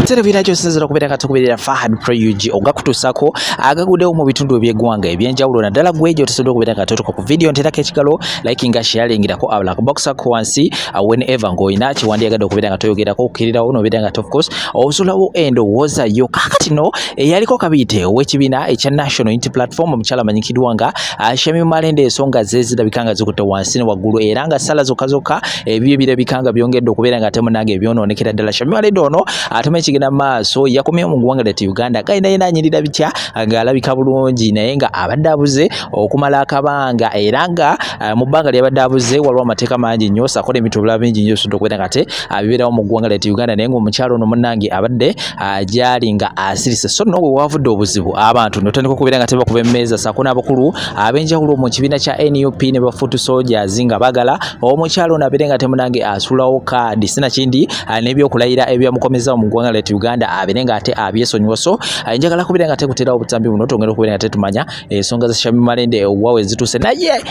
Katera vinacho sinzira kubera katukuberera Fahad Pro UG ongakutusako agagudewo mu bitundu ebyegwanga ebyenjawulo naddala gwejo tusobola kubera katoto ku video nterako ekikalo liking nga sharing ngirako abula boxa ko wansi whenever ngoina kiwandi agado kubera katoyogerako okirira ono bera nga of course obusulawo endo woza yo kakati no yaliko kabite owekibina ekya National Unity Platform omukyala manyikidwanga Shami Malende esonga zezida bikanga zikutte wansi ne waggulu era nga sala zokazoka ebyo birabikanga byongedde okubera nga temu nange byononekera ddala Shami Malende ono atuma ekigenda maaso yakomye mu ggwanga ly'etu Uganda kayina yena nyirira bitya ng'alabika bulungi naye nga abadde abuze okumala akabanga era nga mu bbanga ly'abadde abuze waliwo amateeka mangi nnyo sakola emitubula bingi nnyo sudde okubera nga te bibeerawo mu ggwanga ly'etu Uganda naye ng'omukyalo ono munnange abadde gyali nga asirise so nno bwe wavudde obuzibu abantu notandika okubeera nga tebakuba emmeeza saako n'abakulu ab'enjawulo mu kibiina kya NUP ne bafutu soldiers nga bagala omukyalo ono abeere nga temunange asulawo kaadi sinakindi n'ebyokulayira ebyamukomeza mu ggwanga ly'etu Uganda abeere nga ate abyesonyiwa so njagala kubeera nga tekuterawo obutambi buno tongera okubeera nga tetumanya ensonga za Shami Malende wawe zituuse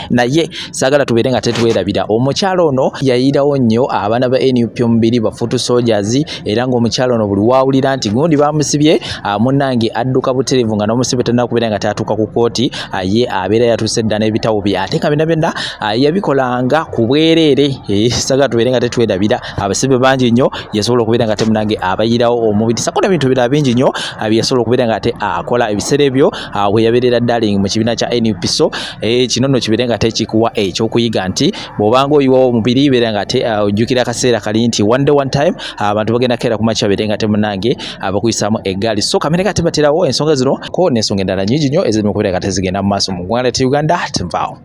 naye saagala tubeere nga tetuwerabira omukyalo ono yayirawo nnyo abaana ba NUP omubiri bafutu soldiers era ng'omukyalo ono buli waawulira nti gundi bamusibye munnange adduka buterevu nga n'omusibye tannaba kubeera nga tatuuka ku kooti ye abeera yatuuse dda n'ebitabo bye ate nga byonna yabikolanga ku bwereere saagala tubeere nga tetuwerabira abasibe bangi nnyo yasobola okubeera nga temunange abayirawo omubiri sakola ebintu birala bingi nnyo byasobola okubeera nga ate akola ebiseera ebyo bwe yabeerera darling mu kibiina kya NUP so kino nno kibeere nga tekikuwa ekyokuyiga nti bw'obanga oyiwawo omubiri beera nga ate ojjukira akaseera kali nti one day one time abantu bagenda keera ku makya beere nga temunange abakuyisaamu eggaali so kamere nga tebaterawo ensonga zino ko n'ensonga endala nnyingi nnyo ezirimu okubeera nga tezigenda mu maaso mu ggwanga ly'etu Uganda tenvaawo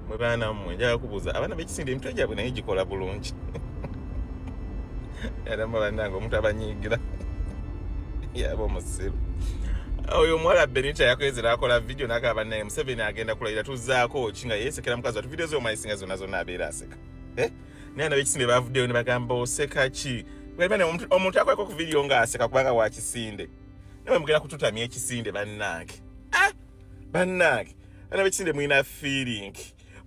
mwe baana mmwe njagala kubuuza abaana b'ekisinde emitwe gyabwe naye gikola bulungi era mubannange omuntu abanyiigira yaba omusiru oyo omuwala Benita yakwezera akola video n'agamba naye Museveni agenda kulayira tuzzaako ki nga yeesekera mukazi watu video z'omayisinga zonna abeera aseka naye ab'ekisinde bavuddeyo ne bagamba oseka ki omuntu akoleko ku video ng'aseka kubanga wa kisinde nawe mugenda kututamya ekisinde bannange bannange abaana b'ekisinde mulina feeling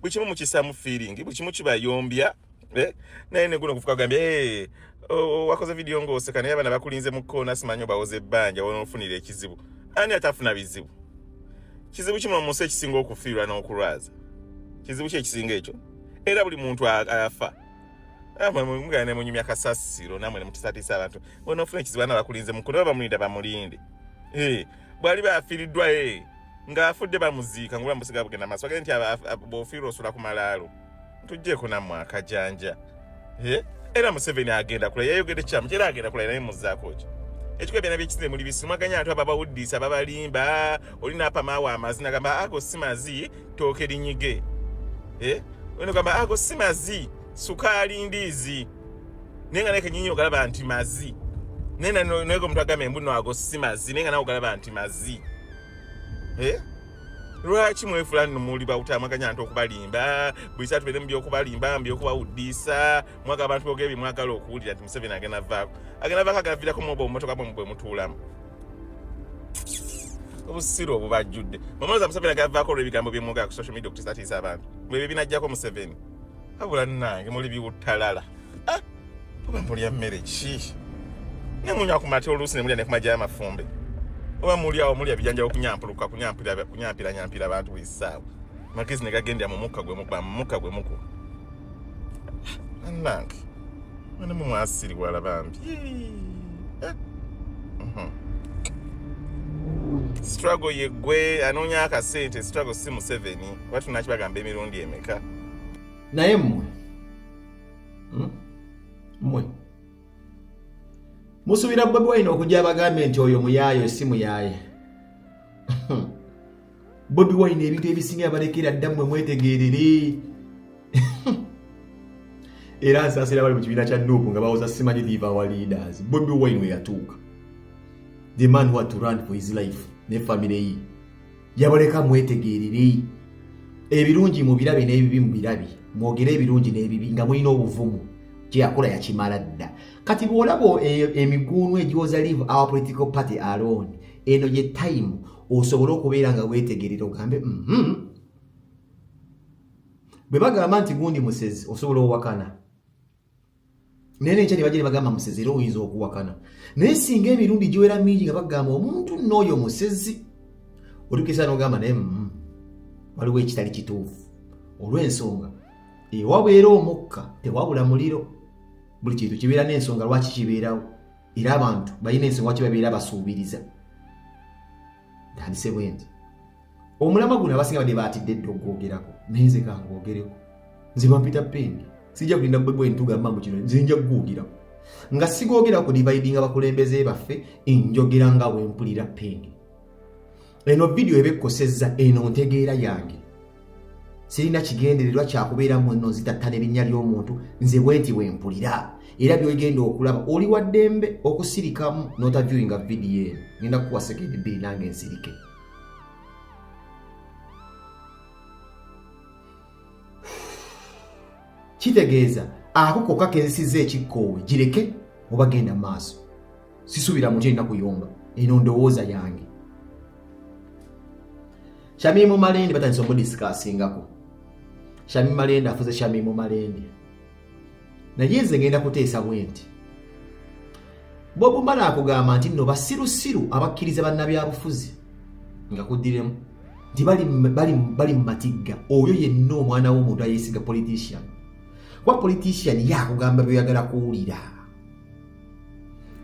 buli kimu mukisaamu feeling buli kimu kibayombya naye neguno kufuka kugambya wakoze video ng'oseka naye abaana bakulinze mu kkoona simanyi obawoza ebbanja wonoofunira ekizibu ani atafuna bizibu kizibu kimu mu nsi ekisinga okufiirwa n'okulwaza kizibu ki ekisinga ekyo era buli muntu afa mugana ne munyumya kasasiro namwe ne mutisatiisa abantu bonoofuna ekizibu abaana bakulinze mu kkoona oba bamulinda bamulinde bwali baafiiriddwa ng'afudde bamuziika ngoba musiga bugenda maaso bagende nti bw'ofiirwa osula ku malaalo tujjeeko nammwe akajanja era Museveni agenda kula yayogedde kyamu era agenda kula naye muzzaako ki ekiko ebyana by'ekisinde muli bisi mwaganya abantu ababawuddisa babalimba olina apamaawo amazina gamba ago simazi tooke linyige olina gamba ago simazi sukaali ndiizi naye nga naye kenyinyi ogalaba nti mazi naye naye omuntu agamba embuno ago simazi naye nga nawe ogalaba nti mazi lwaki mwefula nno muli bawutamaganya nti okubalimba buli saa tubeere mu by'okubalimba mu by'okubawuddisa mwaga abantu boogera bye mwagala okuwulira nti Museveni agenda vaako aganaviirako mwoba omumotoka bwe mutuulamu obusiru obwo bajjudde mamaloza Museveni agavaako olw'ebigambo bye mwogera ku social media okutisatiisa abantu bwe binajjako Museveni abula nange muli biwuttalala oba mulya mmere ki ne munywa ku mate oluusi ne mulya ne ku majja y'amafumbe oba muli awo mulya bijanjawo kunyampuluka kunyampira abantu buli ssaawa magezi ne gagendera mu mukka gwe mukuba annange mwana mu mwasiribwa alabambi struggle ye gwe anoonya akasente struggle si Museveni kuba tunakibagamba emirundi emeka naye mmwe musuubira Bobi Wine okujja abagambe nti oyo muyaayo si muyaaye Bobi Wine ebintu ebisinga abalekera dda mmwe mwetegeerere era nsaasira bali mu kibiina kya NUP nga bawoza simanyi leave our leaders Bobi Wine we yatuuka the man who had to run for his life ne family ye yabaleka mwetegeerere ebirungi mu birabe n'ebibi mu birabe mwogere ebirungi n'ebibi nga mulina obuvumu kyakola yakimala dda kati bwolabo emiguunu egyoza leave our political party alone eno ye time osobola okubeera nga weetegerera ogambe bwe bagamba nti gundi musezi osobola owakana nene nchani bagire bagamba musezi ro oyinza okuwakana naye singa emirundi giwera mingi nga bagamba omuntu n'oyo musezi olikisa n'ogamba naye waliwo ekitali kituufu olw'ensonga ewabwera omukka tewabula muliro buli kintu kibeera n'ensonga lwaki kibeerawo era abantu balina ensonga lwaki babeera basuubiriza ntandise bwenti omulama guno abasinga badde baatidde dde ogwogerako naye nze kangogereko nze bampita pendi sijja kulinda bwebwe ntugamba mu kino nze nja kugwogerako nga sigwogera ku dividing abakulembeze baffe enjogera nga wempulira pendi eno video ebekosezza eno ntegeera yange sirina kigendererwa kyakubeera muno nzitattana erinnya ly'omuntu nze bwenti wempulira era byogenda okulaba oli wa ddembe okusirikamu n'otaviewinga video eno ngenda kukuwa sekendi 2 nange nsirike kitegeeza akoko kakenzisiza ekikoowe gireke oba genda maaso sisubira mu kyenda kuyomba eno ndowooza yange Shamimu Malende batandise omudiscussingako Shamimu Malende afuze Shamimu Malende naye nze ngenda kuteesa bwenti Bob Mbala akugamba nti nno basirusiru abakkiriza bannabyabufuzi nga kuddiremu nti bali mu matigga oyo yenna omwana w'omuntu ayeesiga politician kwa politician yakugamba by'oyagala kuwulira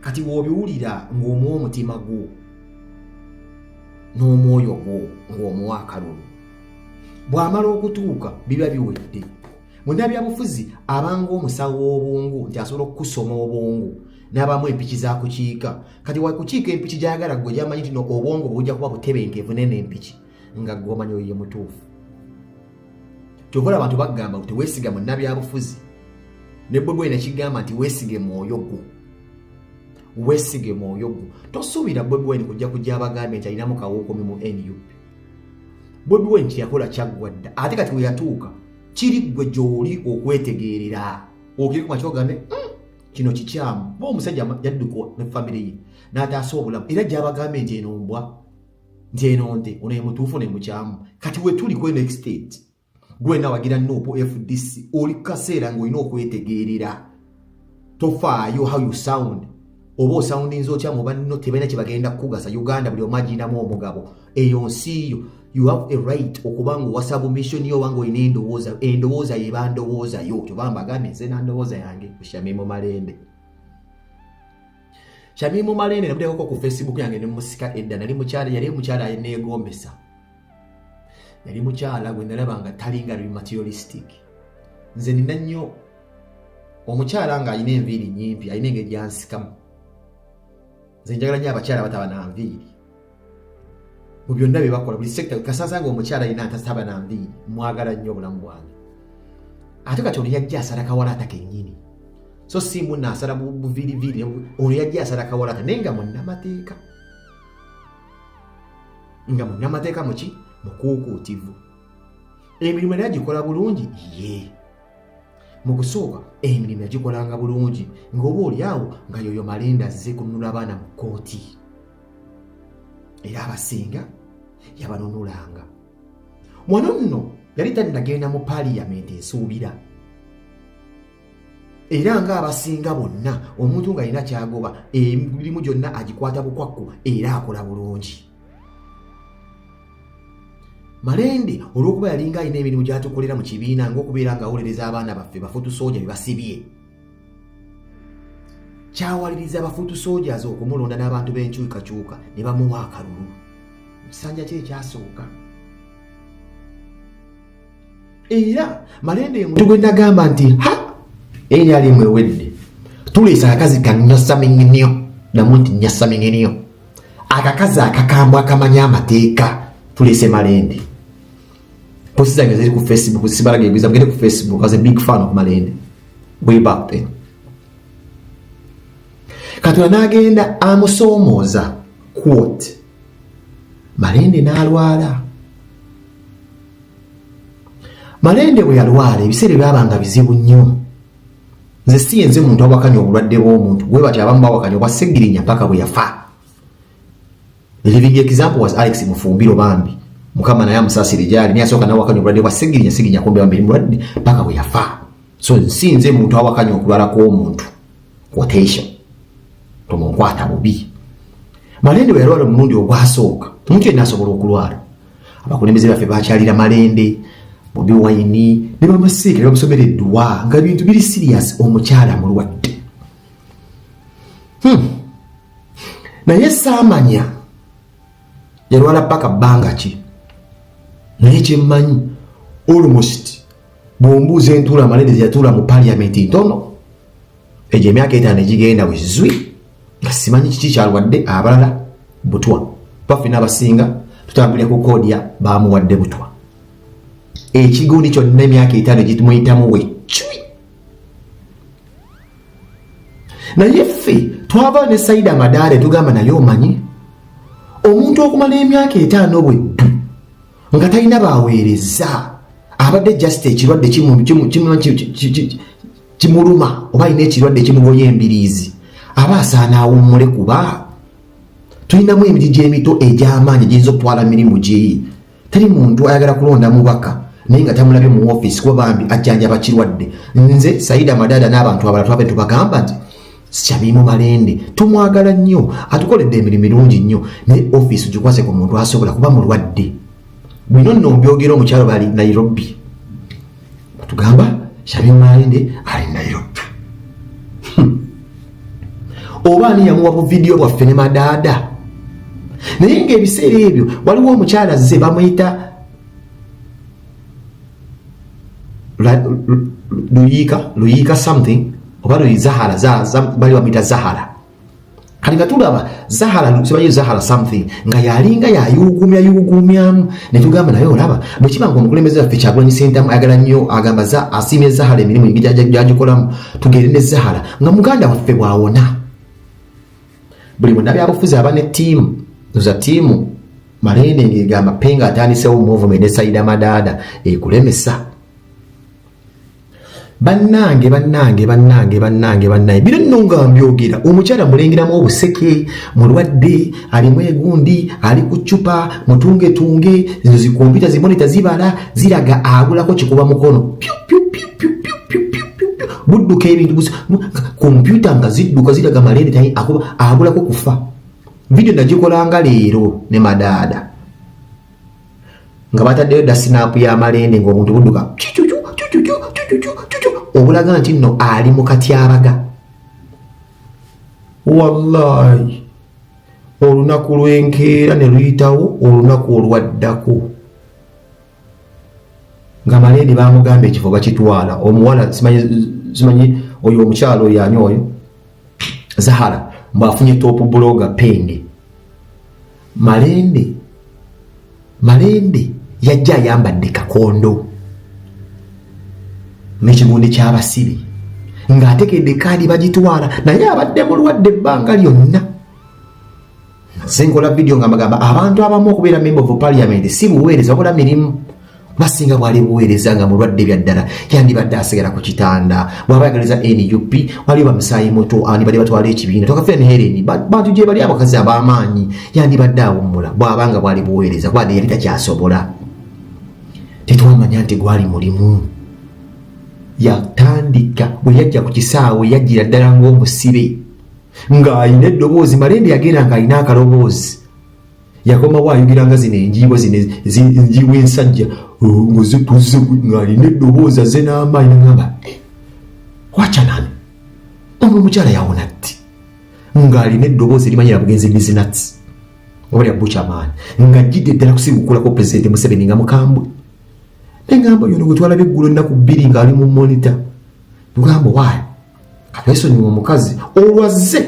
kati w'obiwulira ng'omuwa omutima gwo n'omwoyo gwo ng'omuwa akalulu bw'amala okutuuka biba biwedde munnabyabufuzi abanga omusawo w'obwongo nti asobola okukusoma obwongo n'abamu empiki zakukiika kati wakukiika empiki gy'ayagala gwe gy'amanyi nti obwongo bujja kuba butebenkevu nene empiki nga gw'omanyi oyo ye mutuufu kyova abantu bagamba nti weesiga munnabyabufuzi ne bwe nekigamba nti weesige mwoyo gwo weesige mwoyo gwo tosuubira Bobi Wine kujja kujja abagambye nti alinamu kawookumi mu NUP Bobi Wine kyeyakola kyaggwadda ate kati we yatuuka kiri gwe gy'oli okwetegeerera okiriko makyogambe kino kikyamu ba omusajja yadduka ne famire ye n'ataasa obulamu era gy'abagambye nti eno mbwa nti eno nte ono ye mutuufu ne mukyamu kati we tuli ku next state gwena wagira NUP FDC oli kaseera ng'olina okwetegeerera tofaayo how you sound oba osoundinza otya mu banno tebalina kye bagenda kukugasa Uganda buli omu aginamu omugabo eyo nsi yo you have a right okubanga owasa mission yo wange olina endowooza yeba ndowooza yo kyoba mbagambye nze nandowooza yange ku Shamimu Malende Shamimu Malende namuteekako ku Facebook yange ne musika edda yali mukyala ayeneegombesa yali mukyala gwe nalaba nga talinga materialistic nze nina nnyo omukyala nga alina enviiri nyimpi alina engeri gyansikamu nze njagala nnyo abakyala bataba na nviiri mu byonna bye bakola buli sekita kasasa nga omukyala alina atataba na nviiri mwagala nnyo obulamu bwange ate kati ono yajja asala kawalaata kennyini so si munna asala buviiriviiri ono yajja asala kawalaata naye nga munnamateeka muki mukuukuutivu emirimu era gikola bulungi ye mu kusooka emirimu yagikolanga bulungi ng'oba oli awo nga yoyo Malende azze kununula abaana mu kkooti era abasinga yabanunulanga mwana nno yali tannagenda mu paliyamenti ensuubira era nga abasinga bonna omuntu ng'alina kyagoba emirimu gyonna agikwata bukwakku era akola bulungi Malende olw'okuba yalinga alina emirimu gy'atukolera mu kibiina ng'okubeera ng'awolereza abaana baffe bafutu soja bye basibye kyawaliriza bafutu sojas okumulonda n'abantu b'enkyukakyuka ne bamuwa akalulu ekisanja kye ekyasooka era Malende ye muntu gwe nagamba nti eri ali mwewedde tuleesa akakazi kanyasaminginyo namu nti nyasaminginyo akakazi akakambwe akamanya amateeka tuleese Malende posti zange ziri ku Facebook zisibalagegwiza mugende ku Facebook as a big fan of Malende way back then Katonda n'agenda amusoomooza quote Malende n'alwala Malende bwe yalwala ebiseera byabanga bizibu nnyo nze siyenze muntu awakanya obulwadde bw'omuntu bwe bati abamu bawakanya obwa Ssegirinya mpaka bwe yafa the living example was Alex Mufumbiro Bambi mukama naye amusaasire gyali naye asooka n'awakanya obulwadde bwa Ssegirinya kumbe Bambi mulwadde mpaka bwe yafa so nsinze muntu awakanya okulwala kw'omuntu quotation tomunkwata bubi Malende bwe yalwala mulundi ogwasooka omuntu yenna asobola okulwala abakulembeze baffe bakyalira Malende Bobi Wine ne bamusiike ne bamusomera eddwa nga bintu biri serious omukyala mulwadde naye saamanya yalwala paka bbanga ki naye kyemmanyi almost bw'ombuuza entuula Malende zeyatuula mu parliament ntono egyo emyaka 5 egigenda bwe zwi nga simanyi kiki kyalwadde abalala butwa baffe n'abasinga tutambulira ku koodya baamuwadde butwa ekigundi kyonna emyaka 5 gitumuyitamu we cwi naye ffe twava ne Saida Madale tugamba naye omanyi omuntu okumala emyaka 5 bwe ddu nga talina baweereza abadde just ekirwadde kimuluma oba alina ekirwadde kimugoya embiriizi aba asaana awummule kuba tulinamu emiti gy'emito egy'amaanyi giyinza okutwala mirimu gye teri muntu ayagala kulonda mubaka naye nga tamulabye mu office kuba bambi ajjanjaba kirwadde nze Saida Madada n'abantu abalala twabe tubagamba nti Kyabimu Malende tumwagala nnyo atukoledde emirimu mirungi nnyo naye office gikwase ku muntu asobola kuba mulwadde bino nno mbyogera omukyalo bali Nairobi batugamba Kyabimu Malende ali Nairobi oba ani yamuwa bu video bwaffe ne Madada naye ng'ebiseera ebyo waliwo omukyala azze bamuyita Luyika something oba Zahara bali bamuyita Zahara kali nga tulaba Zahara sibayo Zahara something nga yalinga yayugumyamu ne tugamba naye olaba bwe kiba nga omukulembeze waffe Kyagulanyi Ssentamu ayagala nnyo agamba asiimye Zahara emirimu gyagikolamu tugende ne Zahara nga muganda waffe bwawona buli munnabyabufuzi aba ne ttiimu za ttiimu Malende ng'egamba penga atanisewo movement ne Saida Madada ekulemesa bannange bino nno nga mbyogera omukyala mulengeramu obuseke mulwadde alimu egundi ali ku ccupa mutungetunge zino zikompyuta zimonita zibala ziraga agulako kikuba mukono budduka ebintu kompyuta nga zidduka ziraga Malende tayi agulako kufa video nagikolanga leero ne Madada nga bataddeyo da snap ya Malende ng'omuntu budduka obulaga nti nno ali mu katyabaga wallahi olunaku lw'enkeera ne luyitawo olunaku olwaddako nga Malende bamugamba ekifo bakitwala omuwala simanyi oyo omukyalo oyo ani oyo Zahara mbafunye top blogger penge Malende yajja ayambadde kakondo n'ekigundi ky'abasibe ng'atekedde kaadi bagitwala naye abadde mulwadde ebbanga lyonna senkola video nga magamba abantu abamu okubeera member of parliament si buweereza wakola mirimu basinga bwali buweereza nga mulwadde byaddala yandibadde asigala ku kitanda bw'abayagaliza NUP wali bamusaayi muto andibadde batwala ekibiina tokafera ne Helen bantu gye bali abakazi ab'amaanyi yandibadde awummula bw'abanga bwali buweereza kubadde yali takyasobola tetwamanya nti gwali mulimu yatandika bwe yajja ku kisaawe yajjira ddala ng'omusibe ng'ayina eddoboozi Malende yagenda ng'ayina akaloboozi yakomawo ayogera nga zino enjiibwa enjiibwa ensajja ngozituze ng'alina eddoboozi azze n'amaanyi nagamba wacha nani ono omukyala yawona tti ng'alina eddoboozi erimanyira bugenzi bizinatsi oba lya bukyamaani ng'ajjidde ddala kusigukulako pulezidenti Museveni nga mukambwe engamba yono gwetwalabye eggulo ennaku 2 ng'ali mu monita tugamba waayo katwesonyiwa omukazi olwazze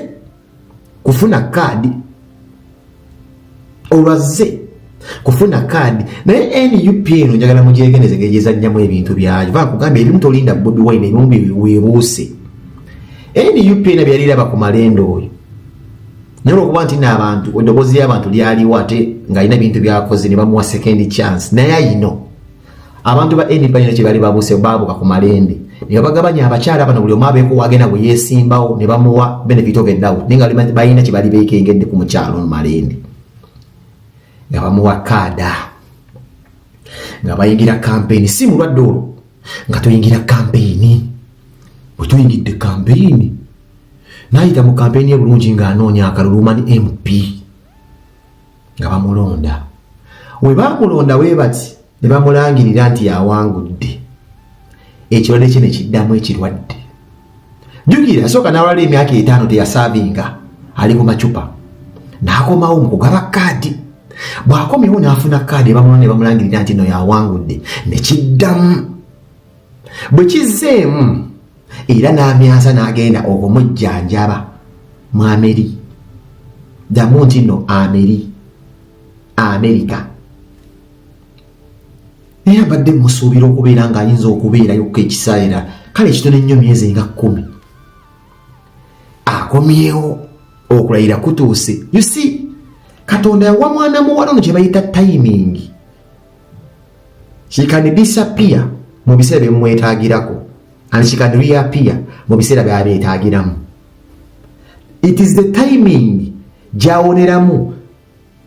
kufuna kaadi naye NUP eno njagala mugyegeneze ng'egyezannyamu ebintu byayo vakugambye erimu tolinda Bobi Wine ebimu weebuuse NUP ena byaliraba ku Malende oyo naye olwokuba nti n'abantu eddoboozi ly'abantu lyaliwo ate ng'alina ebintu byakoze ne bamuwa second chance naye ayino abantu ba NUP eno kye bali babuuse baabuka ku Malende ne babagabanya abakyala bano buli omu abeeko wagenda bwe yeesimbawo ne bamuwa benefit of a doubt naye nga balina kye bali beekengedde ku mukyalo Malende nga bamuwa kaada nga bayingira campaign si mulwadde olwo nga tuyingira campaign bwe tuyingidde campaign N'ayita mu kampeni bulungi ng'anoonya akalulu Mani MP nga bamulonda. We bamulonda we bati ne bamulangirira nti yawangudde. Ekirwadde kye ne kiddamu ekirwadde. Jjukira yasooka n'awalala emyaka 5 teyasaavinga ali ku macupa. N'akomawo mu kugaba kaadi. Bw'akomyewo n'afuna kaadi bamulonda ne bamulangirira nti no yawangudde ne kiddamu. Bwe kizzeemu era n'amyansa n'agenda okumujjanjaba mu Ameri. Ddamu nti no Amerika. Naye abadde musuubira okubeera ng'ayinza okubeerayo ekisaayira kale ekitono ennyo myezi nga 10. Akomyewo okulayira kutuuse. You see, Katonda yawa mwana muwala ono kye bayita timing. She can disappear mu biseera bye mumwetaagirako and she can reappear mu biseera by'aba beetaagiramu. It is the timing gy'awoneramu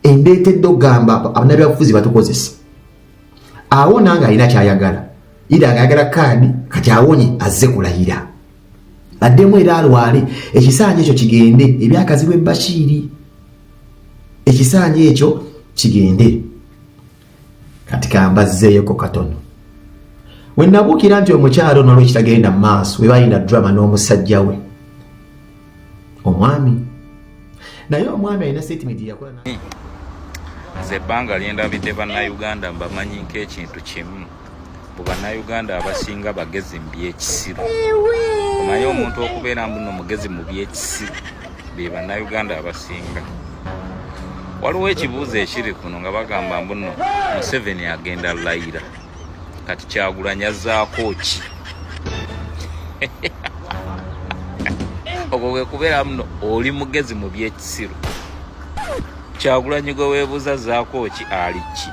endeetedde okugamba abannabyabufuzi batukozesa. Awo nange alina ky'ayagala. Ida ng'ayagala kaadi kati awonye azze kulayira. Addemu era alwale ekisanja ekyo kigende ebyakazibwa Bashiri. Ekisanja ekyo kigende. Kati kambazzeeyoko katono. We nabuukira nti omukyalo nolwo kitagenda mu maaso we balina drama n'omusajja we omwami. Naye omwami alina statement yakola na nze ebbanga lyendabidde bannayuganda mbamanyi nk'ekintu kimu. Mu bannayuganda abasinga bagezi mu byekisiru. Omanyi omuntu okubeera mbuno mugezi mu byekisiru be bannayuganda abasinga. Waliwo ekibuuzo ekiri kuno nga bagamba mbuno Museveni agenda layira. Kati Kyagulanyi azzaako ki? Ogwo gwe kubeera muno oli mugezi mu byekisiru. Kyagulanyi gwe weebuuza azzaako ki ali ki?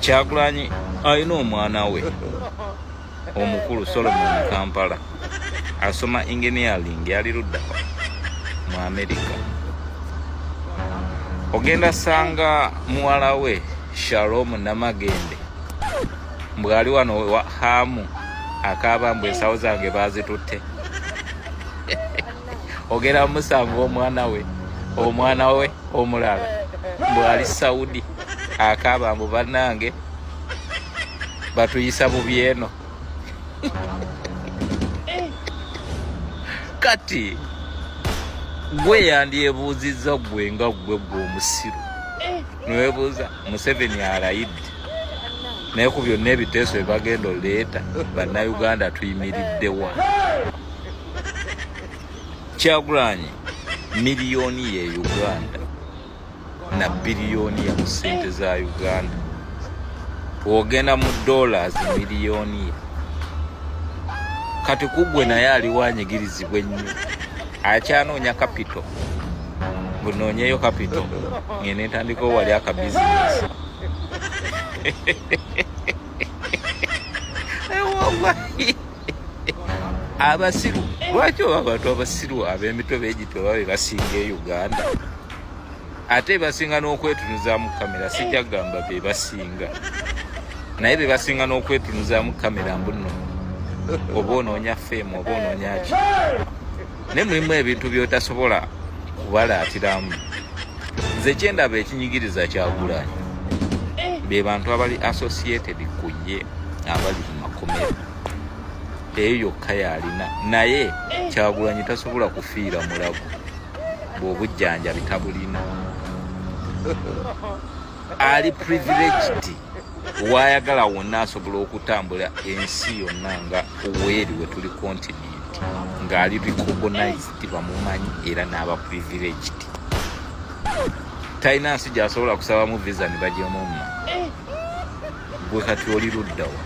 Kyagulanyi alina omwana we omukulu Solomon Kampala asoma engineering yali ludda mu Amerika. Ogenda sanga muwala we Shalom Namagende mbwali wano wa hamu akaba mbwe ensawo zange bazitutte. Ogenda musanga omwana we omulala mbwali Saudi akaba mbu bannange batuyisa bubi eno. Kati gwe yandyebuuzizza gwe nga gwe omusiru newebuuza Museveni alayidde naye ku byonna ebiteeso bye bagenda oleeta bannayuganda tuyimiriddewa. Kyagulanyi miliyoni ye Uganda na biliyoni ya sente za Uganda. Ogenda mu dollars miliyoni ye. Kati kugwe naye aliwanyigirizibwa ennyo. Akyanoonya capital. Bunoonyeyo capital. Ngene ntandika wali aka business. Abasiru lwaki abantu abasiru ab'emitwe beegitwe babe basinga e Uganda? Ate basinga n'okwetunuza mu kamera sijja gamba be basinga. Naye be basinga n'okwetunuza mu kamera mbuno. Oba onoonya fame oba onoonya ki. Ne mulimu ebintu by'otasobola kubalaatiramu. Nze kyendaba ekinyigiriza Kyagulanyi be bantu abali associated ku ye abali mu makomera. Eyo yokka yalina naye Kyagulanyi tasobola kufiira mulago bw'obujjanja bitabulina. Ali privileged wayagala wonna asobola okutambula ensi yonna nga weeri we tuli continent ng'ali recognized bamumanyi era n'aba privileged. Talina nsi gy'asobola kusabamu visa ne bagyemumma. Gwe kati oli luddawa.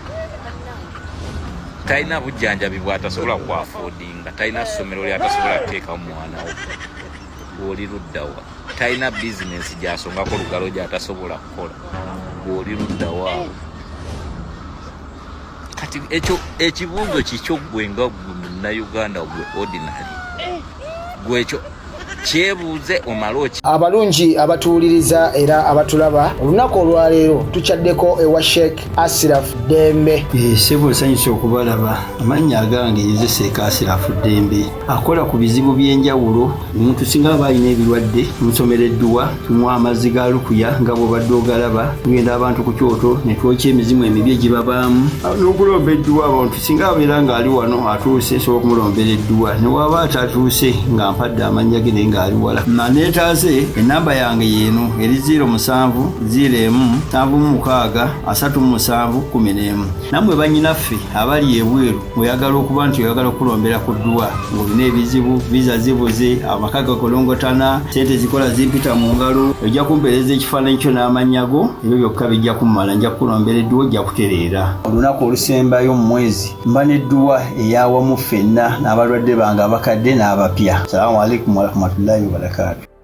Talina bujjanjabi bw'atasobola kwafoodinga. Talina ssomero ly'atasobola kuteekamu mwana we. Oli luddawa. Talina bizinensi gy'asongako lugalo gy'atasobola kukola. Oli luddawa. Kati ekyo ekibuuzo kikyo gwe nga gwe munnayuganda gwe ordinary. Gwe ekyo kyebuuze omale abalungi abatuwuliriza era abatulaba olunaku olwaleero tukyaddeko ewa Sheikh Ashraf Dembe. Sebo nsanyusa okubalaba. Amannya agange nze Sheikh Ashraf Dembe akola ku bizibu by'enjawulo. Omuntu singa aba alina ebirwadde musomereddwa tumuwa amazzi ga lukuya nga bw'obadde ogalaba tugenda abantu ku kyoto ne twokya emizimu emibi egibabaamu n'okulomba edduwa. Abantu singa abeera ng'ali wano atuuse sobola okumulombera edduwa ne waba atatuuse nga mpadde amannya ge naye ng'ali wala. Neetaase ennamba yange yeeno eri 07 01 76 37 11. Nammwe bannyinaffe abali ebweru oyagala okuba nti oyagala okulombera ku dduwa ng'olina ebizibu viza zibuze amaka gakolongotana sente zikola zimpita mu ngalo ojja kumpeereza ekifaananyi kyo n'amannya go ebyo byokka bijja kummala nja kukulombera edduwa ojja kutereera. Olunaku olusembayo mu mwezi mba n'edduwa eyawamu ffenna n'abalwadde bange abakadde n'abapya. Salaamu alaikum warahmatullahi wabarakatuh.